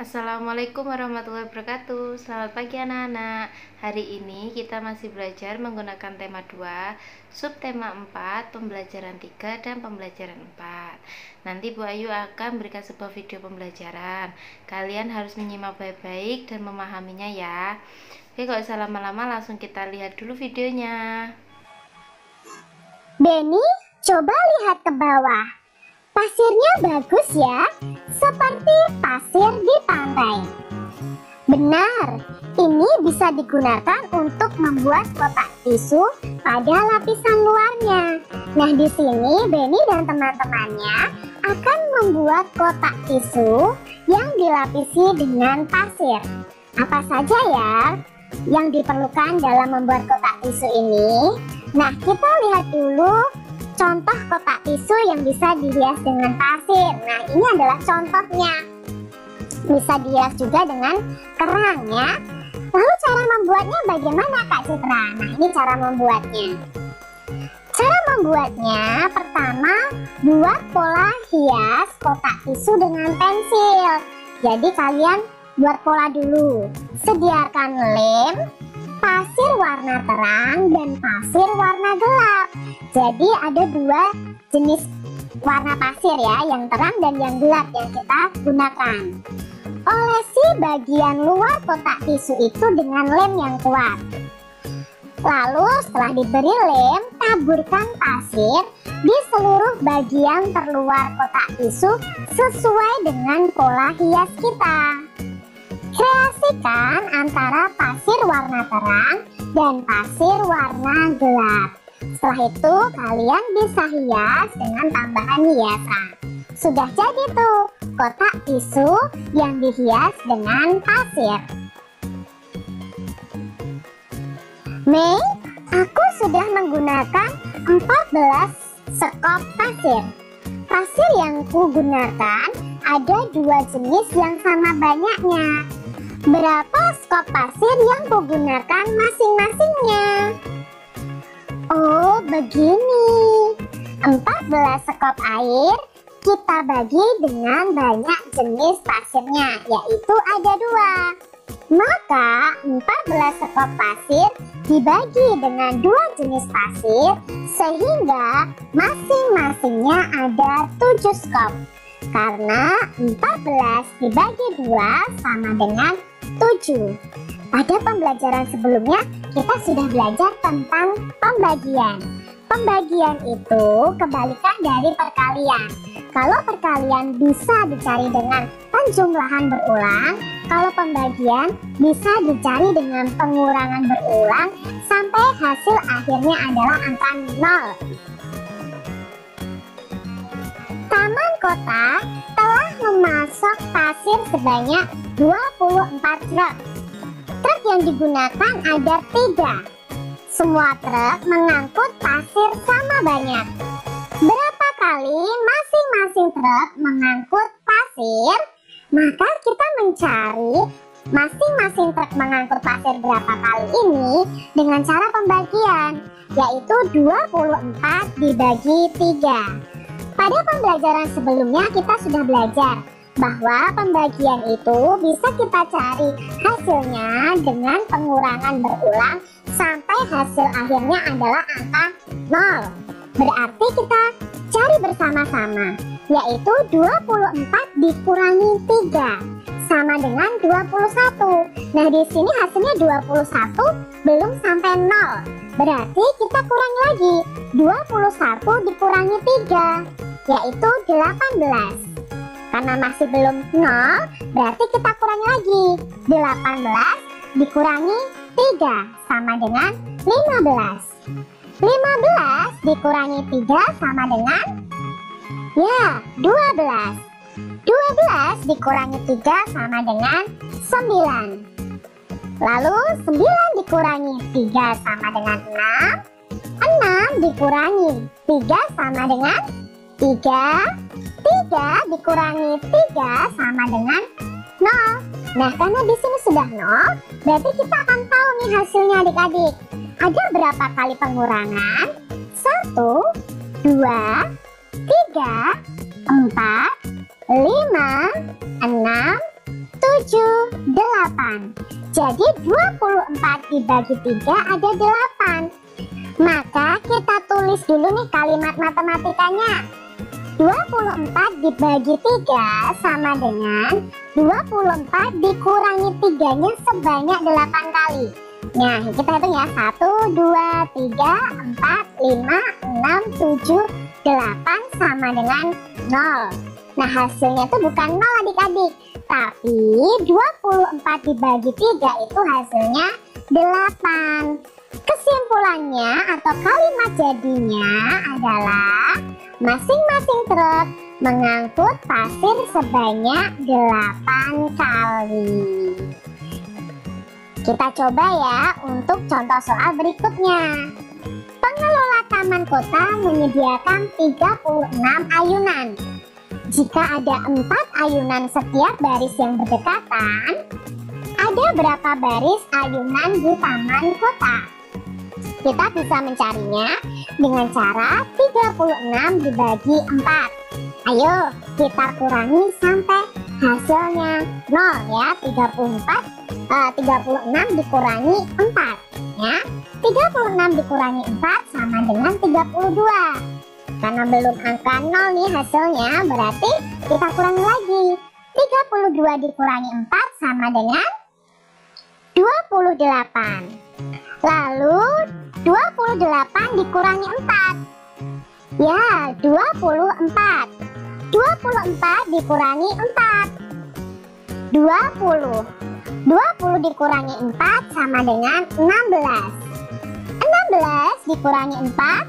Assalamualaikum warahmatullahi wabarakatuh. Selamat pagi anak-anak. Hari ini kita masih belajar menggunakan tema 2, subtema 4, pembelajaran 3 dan pembelajaran 4. Nanti Bu Ayu akan berikan sebuah video pembelajaran. Kalian harus menyimak baik-baik dan memahaminya ya. Oke, gak usah lama-lama, langsung kita lihat dulu videonya. Benny, coba lihat ke bawah. Pasirnya bagus ya, seperti pasir di pantai. Benar, ini bisa digunakan untuk membuat kotak tisu pada lapisan luarnya. Nah, di sini Benny dan teman-temannya akan membuat kotak tisu yang dilapisi dengan pasir. Apa saja ya yang diperlukan dalam membuat kotak tisu ini? Nah, kita lihat dulu contoh kotak tisu yang bisa dihias dengan pasir. Nah, ini adalah contohnya. Bisa dihias juga dengan kerang ya. Lalu cara membuatnya bagaimana Kak Citra? Nah, ini cara membuatnya. Cara membuatnya, pertama buat pola hias kotak tisu dengan pensil. Jadi kalian buat pola dulu. Sediakan lem, pasir warna terang dan pasir warna gelap. Jadi ada dua jenis warna pasir ya, yang terang dan yang gelap yang kita gunakan. Olesi bagian luar kotak tisu itu dengan lem yang kuat. Lalu setelah diberi lem, taburkan pasir di seluruh bagian terluar kotak tisu sesuai dengan pola hias kita. Kreasikan antara pasir warna terang dan pasir warna gelap. Setelah itu kalian bisa hias dengan tambahan hiasan. Sudah jadi tuh kotak tisu yang dihias dengan pasir. Mei, aku sudah menggunakan 14 sekop pasir. Pasir yang kugunakan ada dua jenis yang sama banyaknya. Berapa skop pasir yang kugunakan masing-masingnya? Oh, begini. 14 sekop air kita bagi dengan banyak jenis pasirnya, yaitu ada dua. Maka 14 sekop pasir dibagi dengan dua jenis pasir, sehingga masing-masingnya ada 7 skop. Karena 14 dibagi 2 sama dengan 7. Pada pembelajaran sebelumnya kita sudah belajar tentang pembagian. Pembagian itu kebalikan dari perkalian. Kalau perkalian bisa dicari dengan penjumlahan berulang, kalau pembagian bisa dicari dengan pengurangan berulang sampai hasil akhirnya adalah angka 0. Taman kota telah memasok pasir sebanyak 24 truk. Truk yang digunakan ada 3. Semua truk mengangkut pasir sama banyak. Berapa kali masing-masing truk mengangkut pasir? Maka kita mencari masing-masing truk mengangkut pasir berapa kali ini dengan cara pembagian, yaitu 24 dibagi 3. Pada pembelajaran sebelumnya kita sudah belajar bahwa pembagian itu bisa kita cari hasilnya dengan pengurangan berulang sampai hasil akhirnya adalah angka 0. Berarti kita cari bersama-sama, yaitu 24 dikurangi 3 sama dengan 21. Nah, di sini hasilnya 21 belum sampai 0. Berarti kita kurangi lagi, 21 dikurangi 3, yaitu 18. Karena masih belum 0, berarti kita kurangi lagi. 18 dikurangi 3 sama dengan 15. 15 dikurangi 3 sama dengan 12. 12 dikurangi 3 sama dengan 9. Lalu 9 dikurangi 3 sama dengan 6. 6 dikurangi 3 sama dengan 3. 3 dikurangi 3 sama dengan 0. Nah, karena di sini sudah 0, berarti kita akan tahu nih hasilnya adik-adik. Ada berapa kali pengurangan? 1, 2, 3, 4, 5, 6, 7. 7, 8. Jadi 24 dibagi 3 ada 8. Maka kita tulis dulu nih kalimat matematikanya. 24 dibagi 3 sama dengan 24 dikurangi 3-nya sebanyak 8 kali. Nah, kita hitung ya. 1, 2, 3, 4, 5, 6, 7, 8 sama dengan 0. Nah, hasilnya itu bukan 0 adik-adik, tapi 24 dibagi 3 itu hasilnya 8. Kesimpulannya atau kalimat jadinya adalah masing-masing truk mengangkut pasir sebanyak 8 kali. Kita coba ya untuk contoh soal berikutnya. Pengelola taman kota menyediakan 36 ayunan. Jika ada 4 ayunan setiap baris yang berdekatan, ada berapa baris ayunan di taman kota? Kita bisa mencarinya dengan cara 36 dibagi 4. Ayo kita kurangi sampai hasilnya 0 ya. 36 dikurangi 4 ya. 36 dikurangi 4 sama dengan 32. Karena belum angka 0 nih hasilnya, berarti kita kurangi lagi. 32 dikurangi 4 sama dengan 28. Lalu 28 dikurangi 4. Ya, 24. 24 dikurangi 4. 20. 20 dikurangi 4 sama dengan 16. 16 dikurangi 4.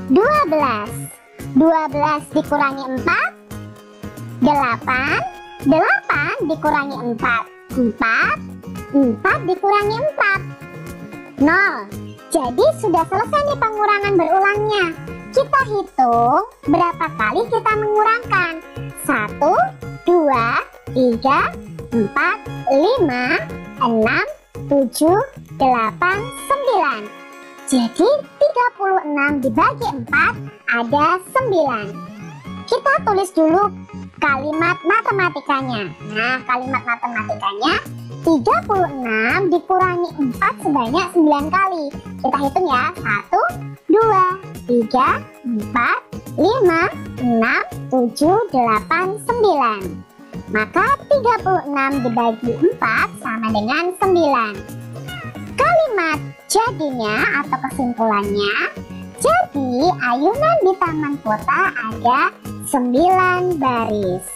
12. 12 dikurangi 4. 8. 8 dikurangi 4. 4. 4 dikurangi 4. 0. Jadi sudah selesai nih pengurangan berulangnya. Kita hitung berapa kali kita mengurangkan. 1, 2, 3, 4, 5, 6, 7, 8, 9. Jadi 36 dibagi 4 ada 9. Kita tulis dulu kalimat matematikanya. Nah, kalimat matematikanya 36 dikurangi 4 sebanyak 9 kali. Kita hitung ya. 1, 2, 3, 4, 5, 6, 7, 8, 9. Maka 36 dibagi 4 sama dengan 9. Kalimat jadinya atau kesimpulannya, jadi ayunan di taman kota ada 9 baris.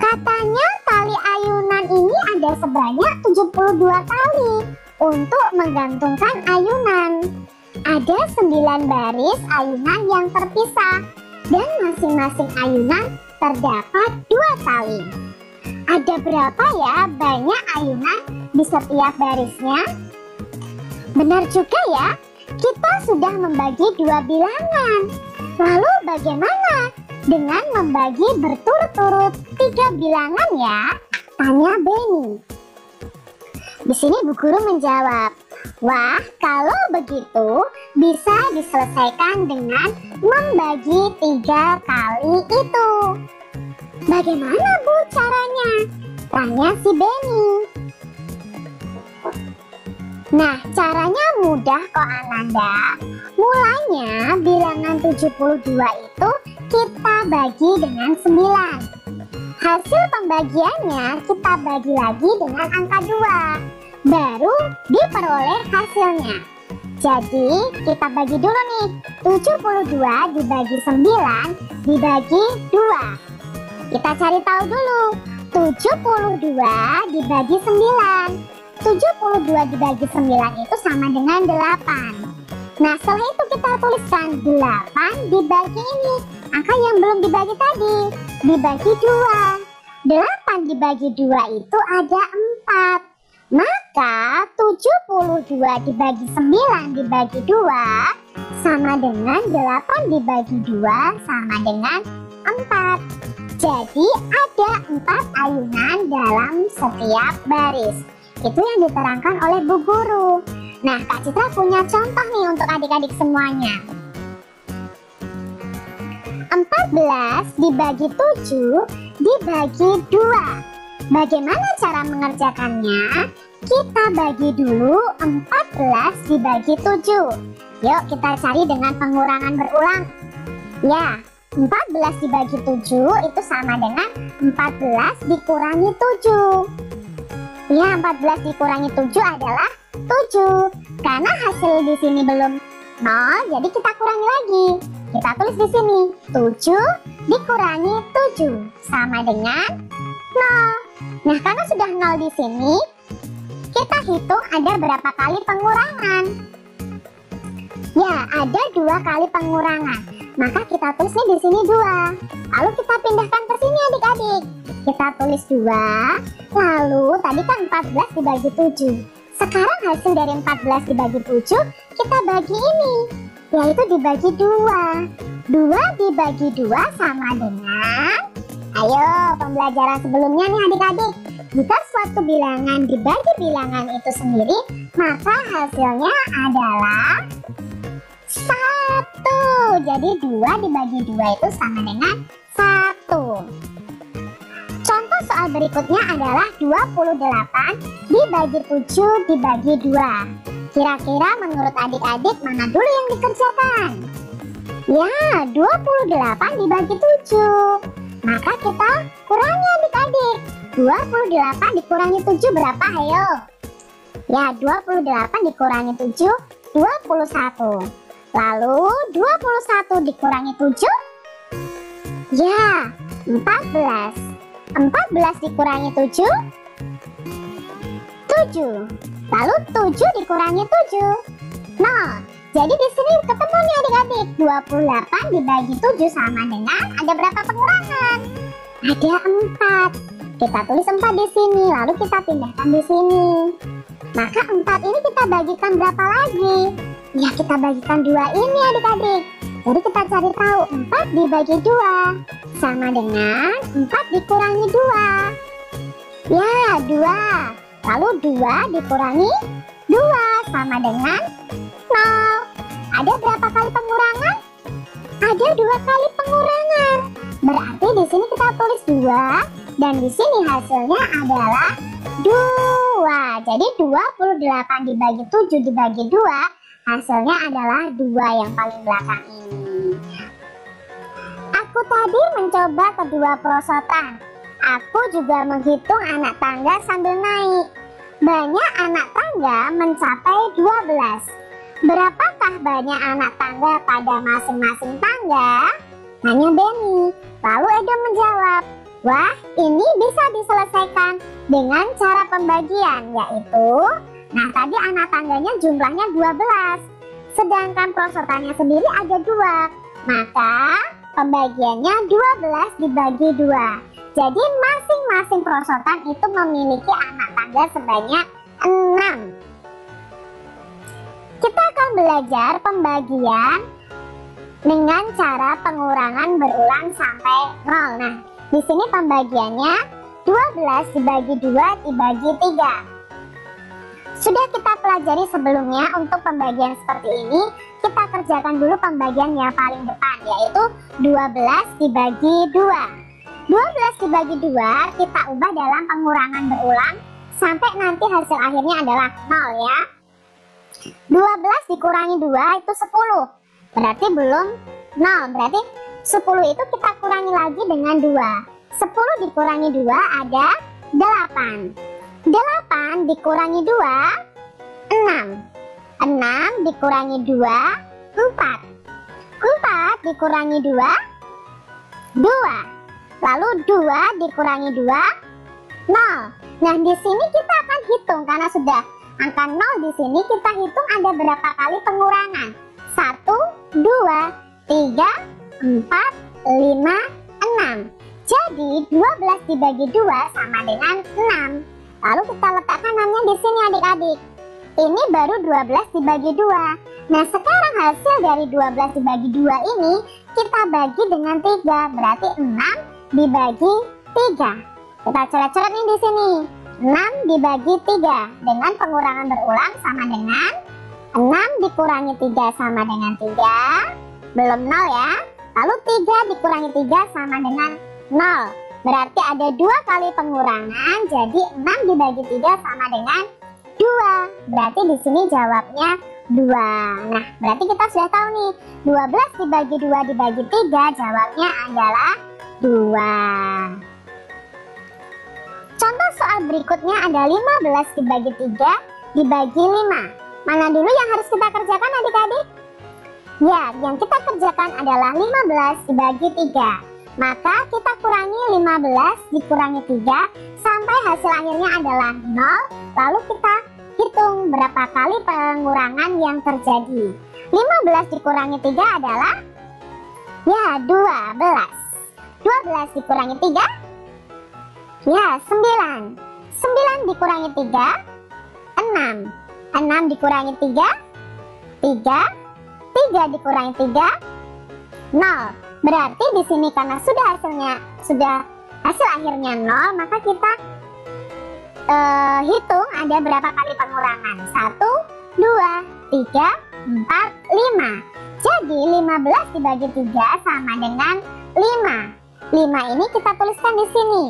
Katanya tali ayunan ini ada sebanyak 72 kali untuk menggantungkan ayunan. Ada 9 baris ayunan yang terpisah dan masing-masing ayunan terdapat 2 tali. Ada berapa ya banyak ayunan di setiap barisnya? Benar juga ya, kita sudah membagi 2 bilangan. Lalu bagaimana dengan membagi berturut-turut 3 bilangan ya? Tanya Benny. Di sini Bu Guru menjawab, wah kalau begitu bisa diselesaikan dengan membagi 3 kali itu. Bagaimana Bu caranya? Tanya si Benny. Nah, caranya mudah kok Ananda. Mulanya bilangan 72 itu kita bagi dengan 9. Hasil pembagiannya kita bagi lagi dengan angka 2. Baru diperoleh hasilnya. Jadi kita bagi dulu nih. 72 dibagi 9 dibagi 2. Kita cari tahu dulu. 72 dibagi 9. 72 dibagi 9 itu sama dengan 8. Nah, setelah itu kita tuliskan 8 dibagi ini, angka yang belum dibagi tadi, dibagi 2. 8 dibagi 2 itu ada 4. Maka 72 dibagi 9 dibagi 2 sama dengan 8 dibagi 2 sama dengan 4. Jadi ada 4 ayunan dalam setiap baris. Itu yang diterangkan oleh Bu Guru. Nah, Kak Citra punya contoh nih untuk adik-adik semuanya. 4 14 dibagi 7 dibagi 2. Bagaimana cara mengerjakannya? Kita bagi dulu 14 dibagi 7. Yuk kita cari dengan pengurangan berulang. Ya, 14 dibagi 7 itu sama dengan 14 dikurangi 7. Ya, 14 dikurangi 7 adalah 7. Karena hasil di sini belum 0, jadi kita kurangi lagi. Kita tulis di sini 7 dikurangi 7 sama dengan 0. Nah, karena sudah 0 di sini, kita hitung ada berapa kali pengurangan. Ya, ada 2 kali pengurangan. Maka kita tulisnya di sini 2. Lalu kita pindahkan ke sini adik-adik. Kita tulis 2. Lalu tadi kan 14 dibagi 7. Sekarang hasil dari 14 dibagi 7 kita bagi ini, yaitu dibagi 2. 2 dibagi 2 sama dengan, ayo pembelajaran sebelumnya nih adik-adik. Jika suatu bilangan dibagi bilangan itu sendiri, maka hasilnya adalah 1. Jadi 2 dibagi 2 itu sama dengan 1. Contoh soal berikutnya adalah 28 dibagi 7 dibagi 2. Kira-kira menurut adik-adik mana dulu yang dikerjakan? Ya, 28 dibagi 7. Maka kita kurangi adik-adik. 28 dikurangi 7 berapa? Ayo. Ya, 28 dikurangi 7, 21. Lalu 21 dikurangi 7? Ya, 14. 14 dikurangi 7? 7. Lalu 7 dikurangi 7? 0. Jadi di sini ketemu nih adik-adik. 28 dibagi 7 sama dengan ada berapa pengurangan? Ada 4. Kita tulis 4 di sini, lalu kita pindahkan di sini. Maka 4 ini kita bagikan berapa lagi? Ya, kita bagikan 2 ini adik-adik. Jadi kita cari tahu 4 dibagi 2 sama dengan 4 dikurangi 2. Ya, 2. Lalu 2 dikurangi 2 sama dengan 0. Ada berapa kali pengurangan? Ada 2 kali pengurangan. Berarti di sini kita tulis 2 dan di sini hasilnya adalah 2. Jadi 28 dibagi 7 dibagi 2 hasilnya adalah 2 yang paling belakang ini. Aku tadi mencoba kedua perosotan. Aku juga menghitung anak tangga sambil naik. Banyak anak tangga mencapai 12. Berapakah banyak anak tangga pada masing-masing tangga? Tanya Benny. Lalu Edo menjawab, wah, ini bisa diselesaikan dengan cara pembagian, yaitu, nah tadi anak tangganya jumlahnya 12. Sedangkan perosotannya sendiri ada 2. Maka pembagiannya 12 dibagi 2. Jadi masing-masing perosotan itu memiliki anak tangga sebanyak 6. Kita akan belajar pembagian dengan cara pengurangan berulang sampai 0. Nah, di sini pembagiannya 12 dibagi 2 dibagi 3. Sudah kita pelajari sebelumnya. Untuk pembagian seperti ini, kita kerjakan dulu pembagian yang paling depan, yaitu 12 dibagi 2. 12 dibagi 2 kita ubah dalam pengurangan berulang sampai nanti hasil akhirnya adalah 0 ya. 12 dikurangi 2 itu 10. Berarti belum 0. Berarti 10 itu kita kurangi lagi dengan 2. 10 dikurangi 2 ada 8. 8 dikurangi 2 6. 6 dikurangi 2 4. 4 dikurangi 2 2. Lalu 2 dikurangi 2 0. Nah, di sini kita akan hitung karena sudah angka 0 di sini, kita hitung ada berapa kali pengurangan. 1, 2, 3, 4, 5, 6. Jadi 12 dibagi 2 sama dengan 6. Lalu kita letakkan 6-nya di sini adik-adik. Ini baru 12 dibagi 2. Nah, sekarang hasil dari 12 dibagi 2 ini kita bagi dengan 3. Berarti 6 dibagi 3. Kita coret-coret nih di sini. 6 dibagi 3 dengan pengurangan berulang sama dengan 6 dikurangi 3 sama dengan 3. Belum 0 ya. Lalu 3 dikurangi 3 sama dengan 0. Berarti ada 2 kali pengurangan, jadi 6 dibagi 3 sama dengan 2. Berarti di sini jawabnya 2. Nah, berarti kita sudah tahu nih, 12 dibagi 2 dibagi 3 jawabnya adalah 2. Contoh soal berikutnya ada 15 dibagi 3 dibagi 5. Mana dulu yang harus kita kerjakan adik-adik? Ya, yang kita kerjakan adalah 15 dibagi 3. Maka kita kurangi 15 dikurangi 3 sampai hasil akhirnya adalah 0. Lalu kita hitung berapa kali pengurangan yang terjadi. 15 dikurangi 3 adalah ya 12. 12 dikurangi 3 ya 9. 9 dikurangi 3 6. 6 dikurangi 3 3. 3 dikurangi 3 0. Berarti di sini karena sudah hasil akhirnya 0, maka kita hitung ada berapa kali pengurangan. 1 2 3 4 5. Jadi 15 dibagi 3 sama dengan 5. 5 ini kita tuliskan di sini.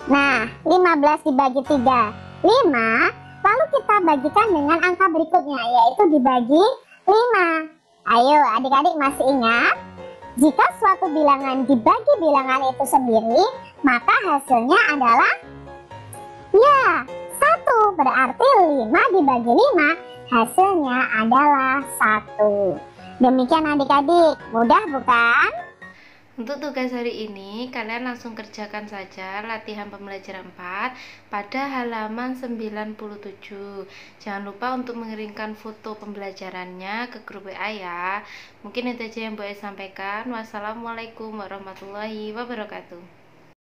Nah, 15 dibagi 3 5. Lalu kita bagikan dengan angka berikutnya, yaitu dibagi 5. Ayo adik-adik masih ingat? Jika suatu bilangan dibagi bilangan itu sendiri, maka hasilnya adalah ya 1. Berarti 5 dibagi 5 hasilnya adalah 1. Demikian adik-adik, mudah bukan? Untuk tugas hari ini, kalian langsung kerjakan saja latihan pembelajaran 4 pada halaman 97. Jangan lupa untuk mengirimkan foto pembelajarannya ke grup WA ya. Mungkin itu aja yang boleh sampaikan. Wassalamualaikum warahmatullahi wabarakatuh.